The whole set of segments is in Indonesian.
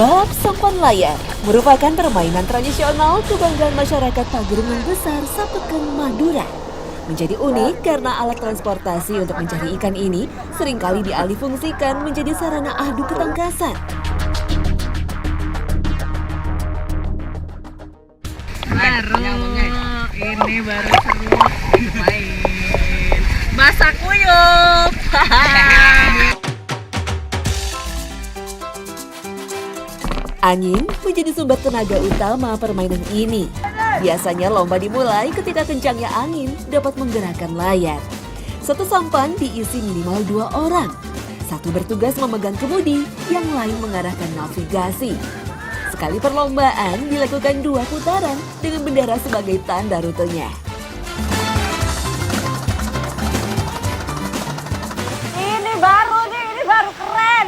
Balap sampan layar merupakan permainan tradisional kebanggaan masyarakat Pagerungan Besar, Sapeken, Madura. Menjadi unik karena alat transportasi untuk mencari ikan ini seringkali dialihfungsikan menjadi sarana adu ketangkasan. Ini baru seru main masak kuyup. Angin menjadi sumber tenaga utama permainan ini. Biasanya lomba dimulai ketika kencangnya angin dapat menggerakkan layar. Satu sampan diisi minimal 2 orang. Satu bertugas memegang kemudi, yang lain mengarahkan navigasi. Sekali perlombaan dilakukan 2 putaran dengan bendera sebagai tanda rutenya. Ini baru keren.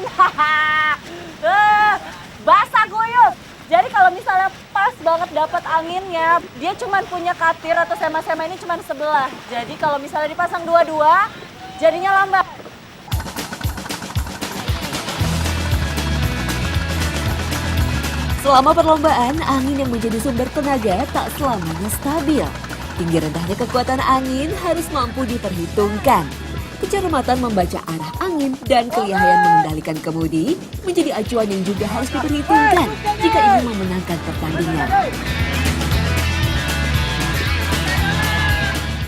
Basah guyup. Jadi kalau misalnya pas banget dapat anginnya, dia cuma punya katir atau sema-sema ini cuma sebelah. Jadi kalau misalnya dipasang dua-dua, jadinya lambat. Selama perlombaan, angin yang menjadi sumber tenaga tak selamanya stabil. Tinggi rendahnya kekuatan angin harus mampu diperhitungkan. Kecermatan membaca arah angin dan kelihayan mengendalikan kemudi menjadi acuan yang juga harus diperhitungkan jika ingin memenangkan pertandingan.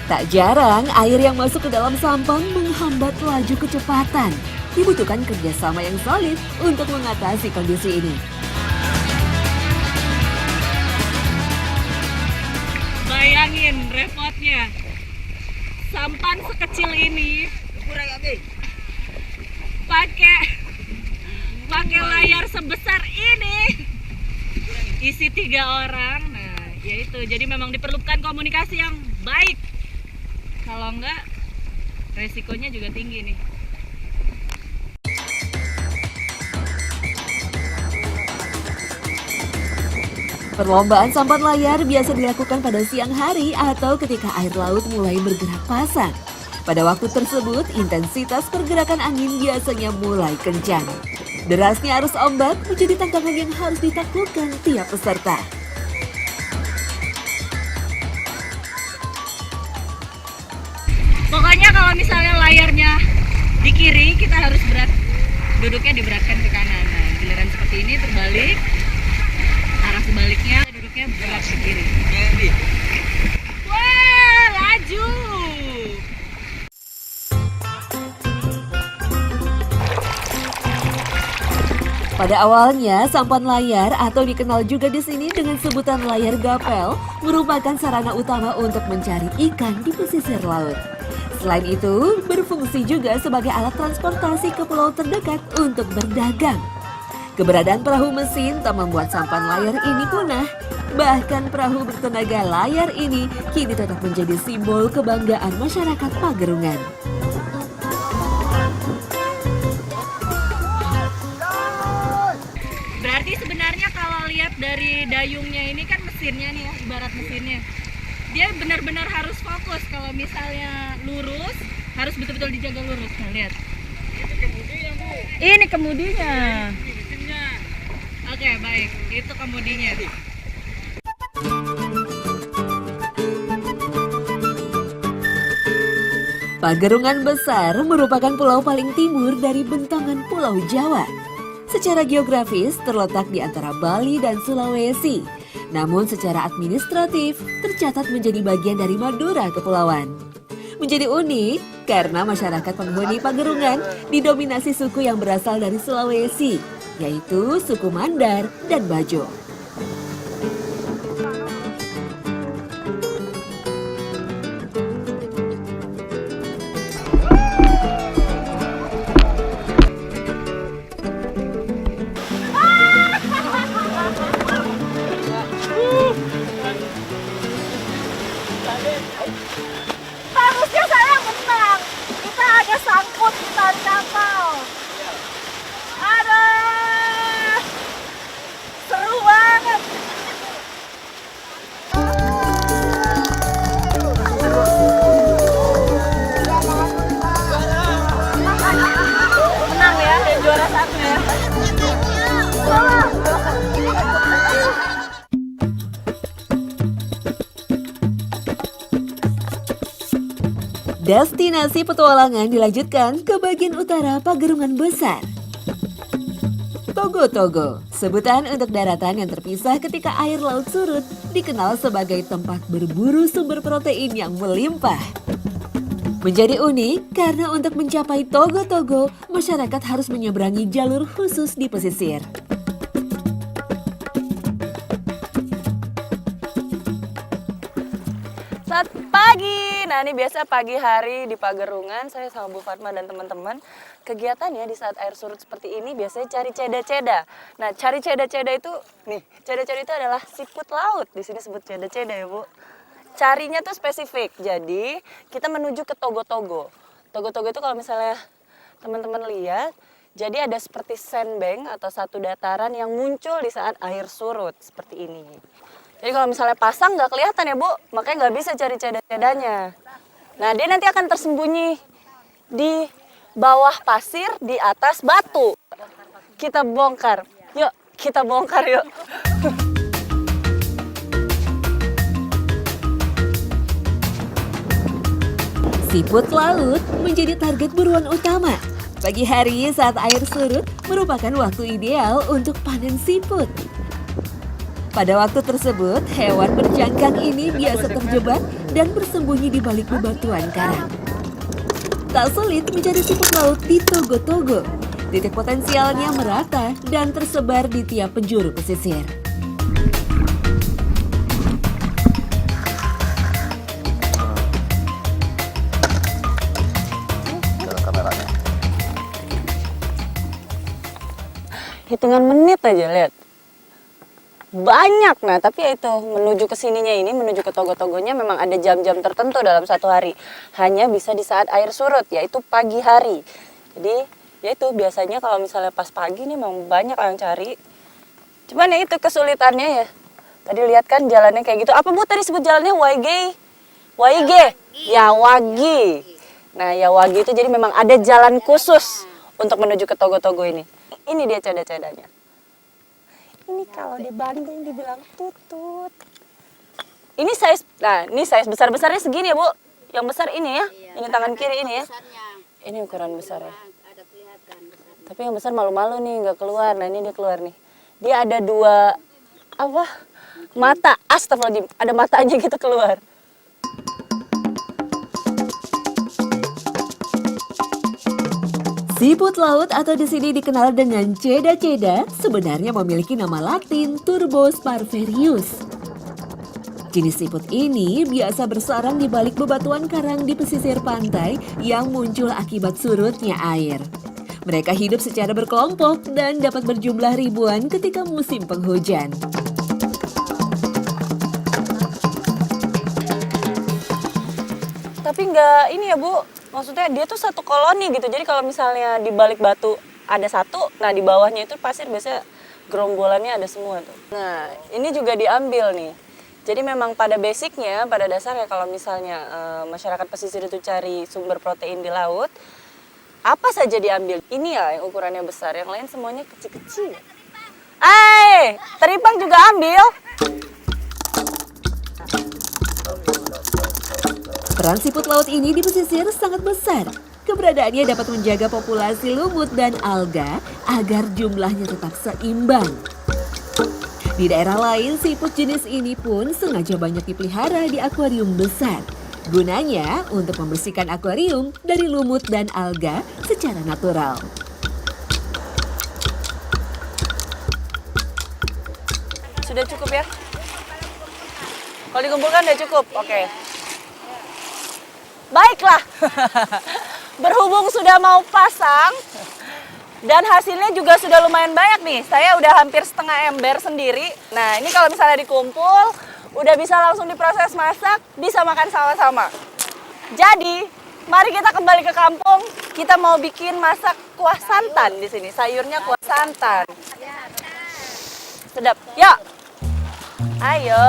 Tak jarang air yang masuk ke dalam sampan menghambat laju kecepatan. Dibutuhkan kerjasama yang solid untuk mengatasi kondisi ini. Bayangin repotnya, sampan sekecil ini pakai layar sebesar ini, isi 3 orang. Nah, yaitu jadi memang diperlukan komunikasi yang baik. Kalau enggak, resikonya juga tinggi nih. Perlombaan sampan layar biasa dilakukan pada siang hari atau ketika air laut mulai bergerak pasang. Pada waktu tersebut, intensitas pergerakan angin biasanya mulai kencang. Derasnya arus ombak menjadi tantangan yang harus ditaklukkan tiap peserta. Pokoknya kalau misalnya layarnya di kiri, kita harus duduknya diberatkan ke kanan. Nah, giliran seperti ini terbalik, arah sebaliknya duduknya berat ke kiri. Wah, laju. Pada awalnya, sampan layar atau dikenal juga di sini dengan sebutan layar gapel merupakan sarana utama untuk mencari ikan di pesisir laut. Selain itu, berfungsi juga sebagai alat transportasi ke pulau terdekat untuk berdagang. Keberadaan perahu mesin tak membuat sampan layar ini punah. Bahkan perahu bertenaga layar ini kini tetap menjadi simbol kebanggaan masyarakat Pagerungan. Berarti sebenarnya kalau lihat dari dayungnya ini kan mesinnya nih ya, ibarat mesinnya. Dia benar-benar harus fokus. Kalau misalnya lurus, harus betul-betul dijaga lurus. Nah, lihat. Itu kemudinya, Bu. Ini kemudinya. Ini mesinnya. Oke, baik. Itu kemudinya. Pagerungan Besar merupakan pulau paling timur dari bentangan Pulau Jawa. Secara geografis terletak di antara Bali dan Sulawesi. Namun secara administratif tercatat menjadi bagian dari Madura Kepulauan. Menjadi unik karena masyarakat penghuni Pagerungan didominasi suku yang berasal dari Sulawesi, yaitu suku Mandar dan Bajo. Harusnya saya menang. Kita ada sangkut di tali kapal. Aduh, seru banget. Menang ya, juara 1 ya. Destinasi petualangan dilanjutkan ke bagian utara Pagerungan Besar. Togo-Togo, sebutan untuk daratan yang terpisah ketika air laut surut, dikenal sebagai tempat berburu sumber protein yang melimpah. Menjadi unik karena untuk mencapai Togo-Togo, masyarakat harus menyeberangi jalur khusus di pesisir. Selamat pagi. Nah, ini biasa pagi hari di Pagerungan saya sama Bu Fatma dan teman-teman. Kegiatannya di saat air surut seperti ini biasanya cari ceda-ceda. Nah, cari ceda-ceda itu nih, ceda-ceda itu adalah siput laut. Di sini sebut ceda-ceda ya, Bu. Carinya tuh spesifik. Jadi, kita menuju ke Togo-Togo. Togo-Togo itu kalau misalnya teman-teman lihat, jadi ada seperti sandbank atau satu dataran yang muncul di saat air surut seperti ini. Jadi kalau misalnya pasang nggak kelihatan ya, Bu, makanya nggak bisa cari ceda-cedanya. Nah, dia nanti akan tersembunyi di bawah pasir, di atas batu. Kita bongkar. Yuk, kita bongkar yuk. Siput laut menjadi target buruan utama. Pagi hari saat air surut merupakan waktu ideal untuk panen siput. Pada waktu tersebut, hewan berjangkang ini biasa terjebak dan bersembunyi di balik bebatuan karang. Tak sulit mencari siput laut di Togo-Togo. Titik potensialnya merata dan tersebar di tiap penjuru pesisir. Hitungan menit aja, lihat. Banyak. Nah, tapi ya itu menuju ke sininya ini, menuju ke Togo-Togonya memang ada jam-jam tertentu dalam satu hari. Hanya bisa di saat air surut, yaitu pagi hari. Jadi, ya itu biasanya kalau misalnya pas pagi nih memang banyak yang cari. Cuman ya itu kesulitannya ya. Tadi lihat kan jalannya kayak gitu. Apa Bu tadi sebut jalannya Waige? Waige? Ya, Wagi. Nah, ya Wagi itu jadi memang ada jalan khusus untuk menuju ke Togo-Togo ini. Ini dia ceda-cedanya. Ini kalau di Bandung dibilang tutut. Ini size, nah ini size besar-besarnya segini ya Bu. Yang besar ini ya, ini tangan kiri ini ya. Ini ukuran besar ya. Tapi yang besar malu-malu nih, nggak keluar. Nah ini dia keluar nih. Dia ada dua, apa, mata. Astagfirullahaladzim, ada matanya gitu keluar. Siput laut atau di sini dikenal dengan ceda-ceda sebenarnya memiliki nama latin Turbos parverius. Jenis siput ini biasa bersarang di balik bebatuan karang di pesisir pantai yang muncul akibat surutnya air. Mereka hidup secara berkelompok dan dapat berjumlah ribuan ketika musim penghujan. Tapi nggak ini ya Bu, maksudnya dia tuh satu koloni gitu. Jadi kalau misalnya di balik batu ada satu, nah di bawahnya itu pasir biasanya gerombolannya ada semua tuh. Nah ini juga diambil nih. Jadi memang pada basicnya, pada dasarnya kalau misalnya masyarakat pesisir itu cari sumber protein di laut, apa saja diambil. Ini ya yang ukurannya besar, yang lain semuanya kecil-kecil. Teripang juga ambil. Peran siput laut ini di pesisir sangat besar. Keberadaannya dapat menjaga populasi lumut dan alga agar jumlahnya tetap seimbang. Di daerah lain, siput jenis ini pun sengaja banyak dipelihara di akuarium besar. Gunanya untuk membersihkan akuarium dari lumut dan alga secara natural. Sudah cukup ya? Kalau dikumpulkan udah cukup, oke. Baiklah, berhubung sudah mau pasang dan hasilnya juga sudah lumayan banyak nih. Saya udah hampir setengah ember sendiri. Nah ini kalau misalnya dikumpul, udah bisa langsung diproses masak, bisa makan sama-sama. Jadi, mari kita kembali ke kampung. Kita mau bikin masak kuah santan di sini. Sayurnya kuah santan. Sedap. Yuk. Ayo.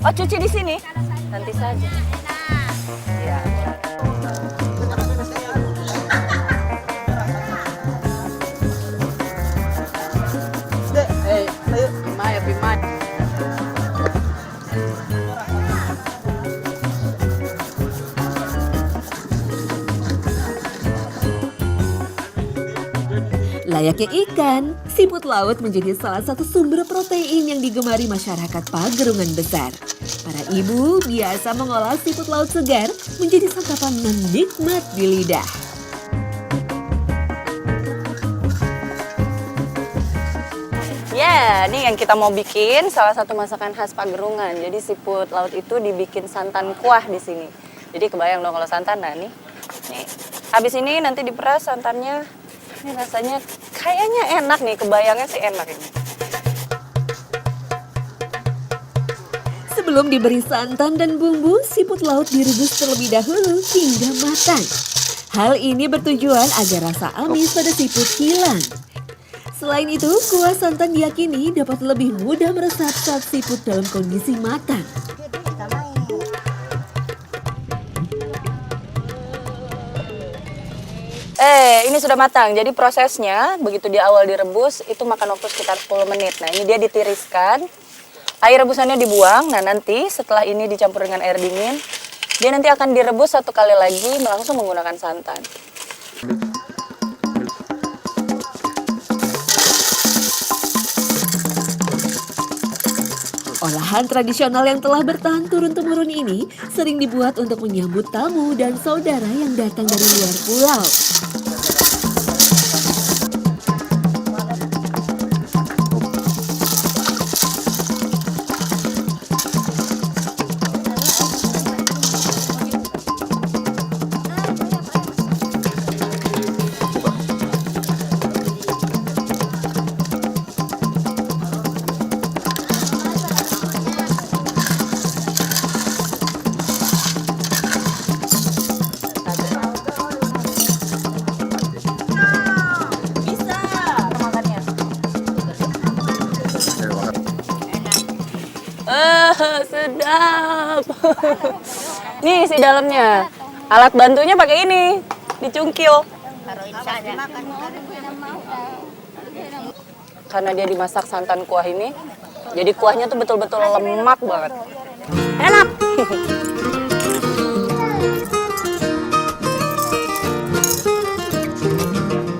Oh cuci di sini? Nanti saja. Ya. Layaknya ikan, siput laut menjadi salah satu sumber protein yang digemari masyarakat Pagerungan Besar. Para ibu biasa mengolah siput laut segar menjadi santapan yang nikmat di lidah. Ya, ini yang kita mau bikin salah satu masakan khas Pagerungan. Jadi siput laut itu dibikin santan kuah di sini. Jadi kebayang dong kalau santan, nah nih habis ini nanti diperas santannya. Ini rasanya kayaknya enak nih, kebayangnya sih enak ini. Sebelum diberi santan dan bumbu, siput laut direbus terlebih dahulu hingga matang. Hal ini bertujuan agar rasa amis pada siput hilang. Selain itu, kuah santan diyakini dapat lebih mudah meresap saat siput dalam kondisi matang. Ini sudah matang. Jadi prosesnya begitu di awal direbus itu makan waktu sekitar 10 menit. Nah, ini dia ditiriskan. Air rebusannya dibuang. Nah, nanti setelah ini dicampur dengan air dingin, dia nanti akan direbus satu kali lagi langsung menggunakan santan. Olahan tradisional yang telah bertahan turun-temurun ini sering dibuat untuk menyambut tamu dan saudara yang datang dari luar pulau. Sedap. Nih isi dalamnya. Alat bantunya pakai ini, dicungkil. Karena dia dimasak santan kuah ini, jadi kuahnya tuh betul-betul lemak banget. Enak.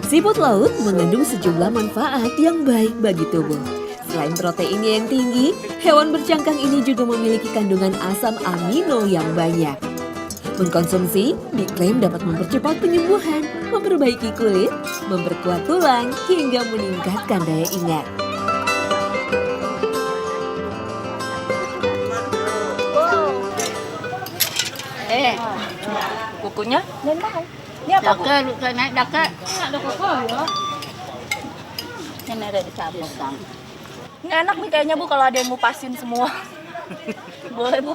Siput laut mengandung sejumlah manfaat yang baik bagi tubuh. Selain proteinnya yang tinggi, hewan bercangkang ini juga memiliki kandungan asam amino yang banyak. Mengkonsumsi diklaim dapat mempercepat penyembuhan, memperbaiki kulit, memperkuat tulang, hingga meningkatkan daya ingat. Kukunya? Ini apa? Daka, naik daka. Ada koko ya. Ini ada dicabut kan. Ini enak nih kayaknya Bu kalau ada yang ngupasin semua. Boleh Bu.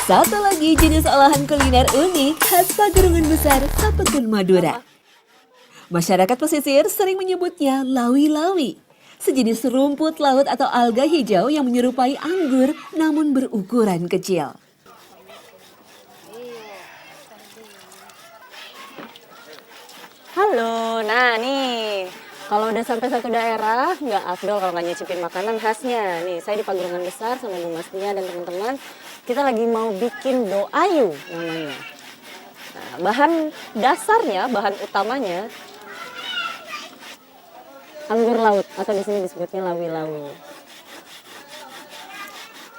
Satu lagi jenis olahan kuliner unik khas Pagerungan Besar, Sapekun Madura. Masyarakat pesisir sering menyebutnya lawi-lawi, sejenis rumput laut atau alga hijau yang menyerupai anggur namun berukuran kecil. Halo, nah nih, kalau udah sampai satu daerah, nggak afdol kalau nggak nyicipin makanan khasnya. Nih, saya di Pagerungan Besar sama Bu Mastia dan teman-teman, kita lagi mau bikin doayu namanya. Nah, bahan dasarnya, bahan utamanya, anggur laut, atau di sini disebutnya lawi-lawi.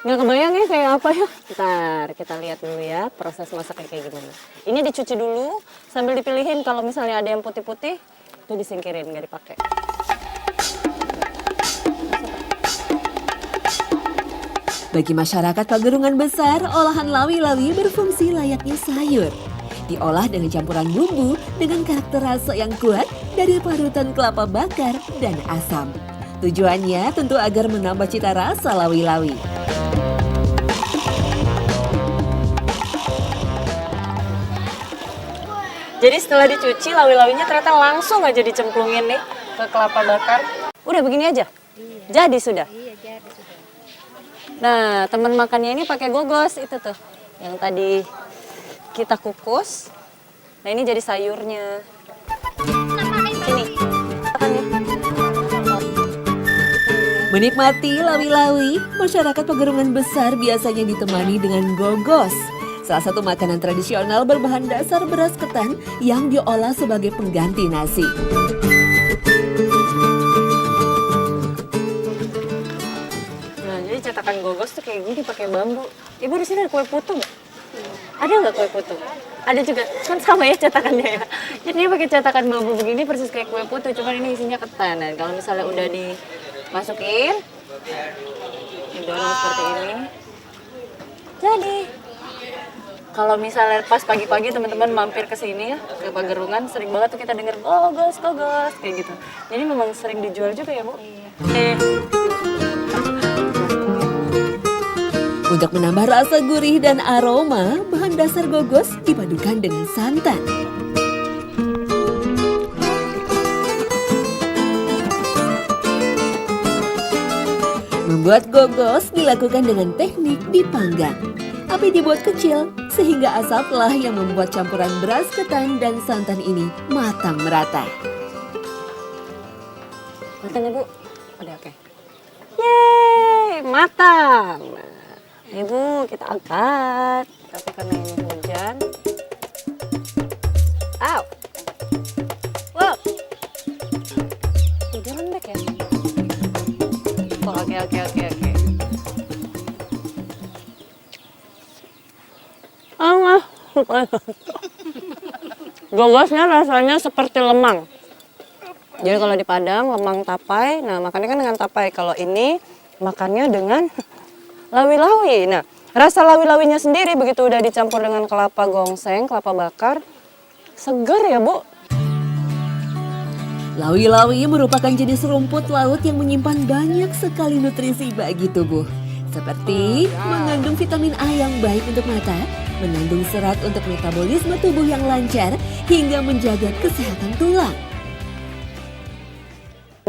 Nggak kebayang ya kayak apa ya? Ntar kita lihat dulu ya proses masaknya kayak gimana. Ini dicuci dulu sambil dipilihin kalau misalnya ada yang putih-putih itu disingkirin nggak dipakai. Bagi masyarakat Pagerungan Besar, olahan lawi-lawi berfungsi layaknya sayur. Diolah dengan campuran bumbu dengan karakter rasa yang kuat dari parutan kelapa bakar dan asam. Tujuannya tentu agar menambah cita rasa lawi-lawi. Jadi setelah dicuci, lawi-lawinya ternyata langsung aja dicemplungin nih ke kelapa bakar. Udah begini aja? Iya. Jadi sudah? Iya, jadi sudah. Nah, teman makannya ini pakai gogos itu tuh. Yang tadi kita kukus. Nah ini jadi sayurnya. Sini. Makan ya. Menikmati lawi-lawi, masyarakat Pegerungan Besar biasanya ditemani dengan gogos. Salah satu makanan tradisional berbahan dasar beras ketan yang diolah sebagai pengganti nasi. Nah, jadi cetakan gogos tuh kayak gini pakai bambu. Ibu di sini ada kue putu nggak? Ada nggak kue putu? Ada juga, kan sama ya cetakannya ya. Jadi dia pakai cetakan bambu begini persis kayak kue putu, cuman ini isinya ketan. Dan kalau misalnya udah dimasukin, didorong seperti ini. Jadi, kalau misalnya pas pagi-pagi teman-teman mampir ke sini ya, ke Pagerungan, sering banget tuh kita denger gogos, gogos, kayak gitu. Jadi memang sering dijual juga ya, Bu? Untuk menambah rasa gurih dan aroma, bahan dasar gogos dipadukan dengan santan. Membuat gogos dilakukan dengan teknik dipanggang. Api dibuat kecil sehingga asaplah yang membuat campuran beras ketan dan santan ini matang merata. Matang ya, Bu? Udah oke. Yeay, matang. Nah, Ibu kita angkat. Tapi karena ini hujan. Au. Wow. Dia lembek ya? Oh, oke. Allah. Gogosnya rasanya seperti lemang. Jadi kalau di Padang lemang tapai, nah makannya kan dengan tapai. Kalau ini makannya dengan lawi-lawi. Nah, rasa lawi-lawinya sendiri begitu udah dicampur dengan kelapa gongseng, kelapa bakar, segar ya, Bu. Lawi-lawi merupakan jenis rumput laut yang menyimpan banyak sekali nutrisi bagi tubuh. Seperti mengandung vitamin A yang baik untuk mata, mengandung serat untuk metabolisme tubuh yang lancar, hingga menjaga kesehatan tulang.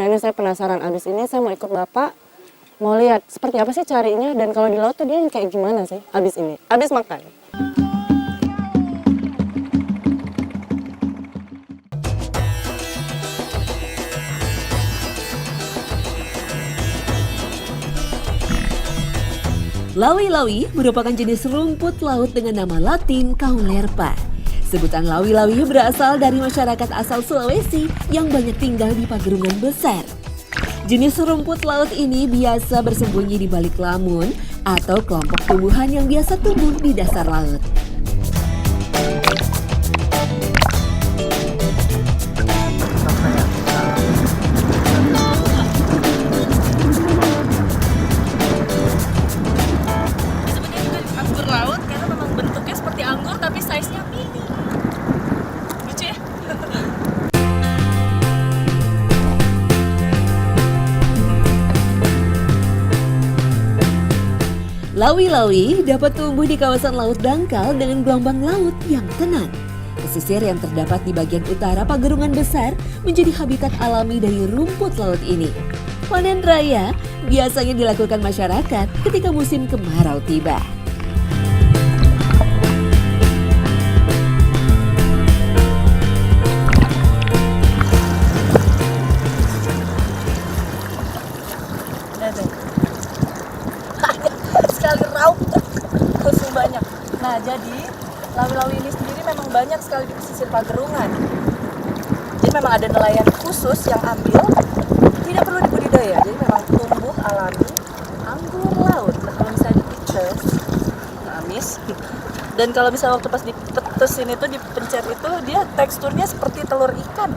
Nah ini saya penasaran, abis ini saya mau ikut Bapak, mau lihat seperti apa sih carinya, dan kalau di laut tuh dia kayak gimana sih abis ini, abis makan. Lawi-lawi merupakan jenis rumput laut dengan nama latin Caulerpa. Sebutan lawi-lawi berasal dari masyarakat asal Sulawesi yang banyak tinggal di Pagerungan Besar. Jenis rumput laut ini biasa bersembunyi di balik lamun atau kelompok tumbuhan yang biasa tumbuh di dasar laut. Anggur laut karena memang bentuknya seperti anggur tapi size-nya mini. Lucu ya? Lawi-lawi dapat tumbuh di kawasan laut dangkal dengan gelombang laut yang tenang. Pesisir yang terdapat di bagian utara Pagerungan Besar menjadi habitat alami dari rumput laut ini. Panen raya biasanya dilakukan masyarakat ketika musim kemarau tiba. Sekali raup khusus banyak. Nah jadi lawi-lawi ini sendiri memang banyak sekali di pesisir Pagerungan. Jadi memang ada nelayan khusus yang ambil, tidak perlu dibudidaya. Jadi memang tumbuh alami anggur laut. Nah kalau misalnya dipetes, amis. Dan kalau misalnya waktu pas dipetesin itu, dipencet itu, dia teksturnya seperti telur ikan.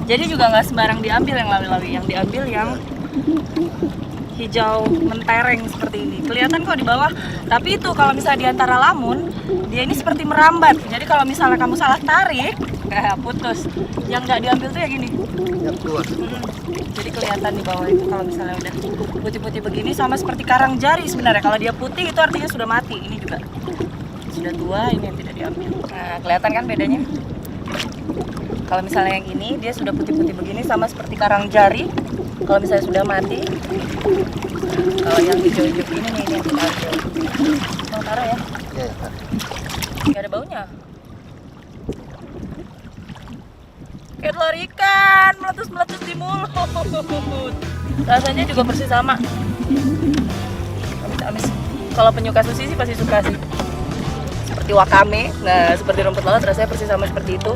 Jadi juga nggak sembarang diambil yang lawi-lawi, yang diambil yang hijau mentereng seperti ini. Kelihatan kok di bawah. Tapi itu kalau misalnya di antara lamun, dia ini seperti merambat. Jadi kalau misalnya kamu salah tarik, putus. Yang nggak diambil tuh ya gini. Jadi kelihatan di bawah itu kalau misalnya udah putih-putih begini, sama seperti karang jari sebenarnya. Kalau dia putih itu artinya sudah mati. Ini juga sudah tua, ini yang tidak diambil. Nah, kelihatan kan bedanya? Kalau misalnya yang ini dia sudah putih-putih begini sama seperti karang jari. Kalau misalnya sudah mati. Kalau yang hijau-hijau ini nih yang kita ambil. Mau taruh ya? Iya. Gak ada baunya. Kayak telur ikan, meletus-meletus di mulut. Rasanya juga persis sama. Amis-amis. Kalau penyuka sushi sih pasti suka sih. Seperti wakame, nah seperti rumput laut rasanya persis sama seperti itu.